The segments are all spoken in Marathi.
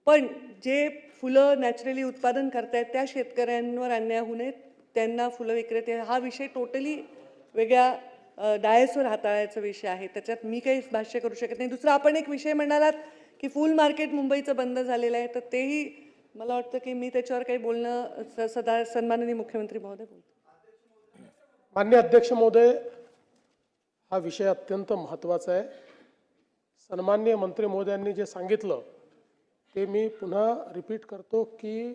पण जे फुलं नॅचरली उत्पादन करतायत त्या शेतकऱ्यांवर अन्याय होऊ नये, त्यांना फुलं विक्रेते हा विषय टोटली वेगळ्या डायसवर हाताळायचा विषय आहे. त्याच्यात मी काही भाष्य करू शकत नाही. दुसरा आपण एक विषय म्हणालात की फूल मार्केट मुंबईचं बंद झालेलं आहे, तर तेही मला वाटतं की मी त्याच्यावर काही बोलणं सदा सन्माननीय मुख्यमंत्री महोदय बोलतो. माननीय अध्यक्ष महोदय, हा विषय अत्यंत महत्त्वाचा आहे. सन्माननीय मंत्री महोदयांनी जे सांगितलं ते मी पुन्हा रिपीट करतो की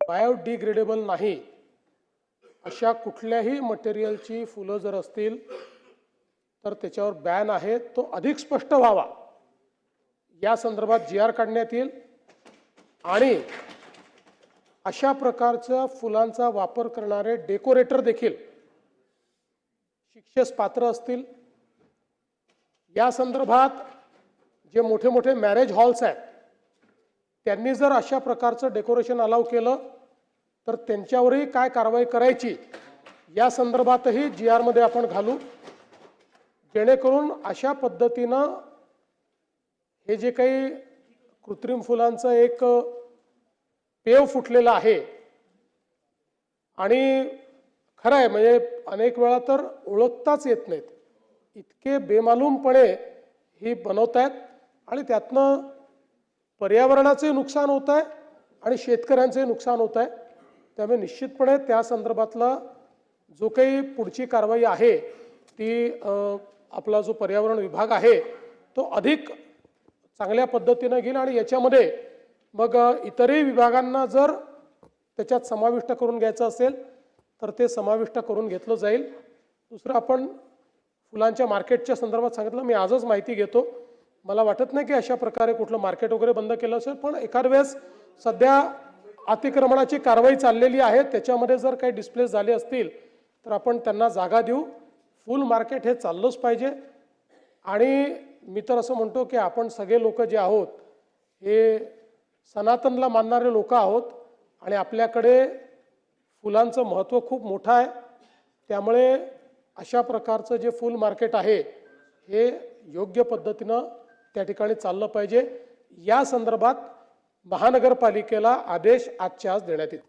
बायोडिग्रेडेबल नाही अशा कुठल्याही मटेरियलची फुलं जर असतील तर त्याच्यावर बॅन आहे. तो अधिक स्पष्ट व्हावा या संदर्भात GR काढण्यात येईल आणि अशा प्रकारच्या फुलांचा वापर करणारे डेकोरेटर देखील शिक्षेस पात्र असतील. या संदर्भात जे मोठे मोठे मॅरेज हॉल्स आहेत त्यांनी जर अशा प्रकारचं डेकोरेशन अलाउ केलं तर त्यांच्यावरही काय कारवाई करायची या संदर्भातही GR मध्ये आपण घालू, जेणेकरून अशा पद्धतीनं हे जे काही कृत्रिम फुलांचं एक पेव फुटलेला आहे आणि खरं आहे म्हणजे अनेक वेळा तर ओळखताच येत नाहीत, इतके बेमालूमपणे ही बनवत आहेत आणि त्यातनं पर्यावरणाचंही नुकसान होत आहे आणि शेतकऱ्यांचंही नुकसान होत आहे. त्यामुळे निश्चितपणे त्या संदर्भातला जो काही पुढची कारवाई आहे ती आपला जो पर्यावरण विभाग आहे तो अधिक चांगल्या पद्धतीनं घेईल आणि याच्यामध्ये मग इतरही विभागांना जर त्याच्यात समाविष्ट करून घ्यायचं असेल तर ते समाविष्ट करून घेतलं जाईल. दुसरं आपण फुलांच्या मार्केटच्या संदर्भात सांगितलं, मी आजच माहिती घेतो. मला वाटत नाही की अशा प्रकारे कुठलं मार्केट वगैरे बंद केलं असेल, पण एखाद वेळेस सध्या अतिक्रमणाची कारवाई चाललेली आहे त्याच्यामध्ये जर काही डिस्प्लेस झाले असतील तर आपण त्यांना जागा देऊ. फुल मार्केट हे चाललंच पाहिजे आणि मी तर असं म्हणतो की आपण सगळे लोक जे आहोत हे सनातनला मानणारे लोक आहोत आणि आपल्याकडे फुलांचं महत्त्व खूप मोठं आहे. त्यामुळे अशा प्रकारचं जे फुल मार्केट आहे हे योग्य पद्धतीनं त्या ठिकाणी चाललं पाहिजे. या संदर्भात महानगरपालिकेला आदेश आजच्या आज देण्यात येतील.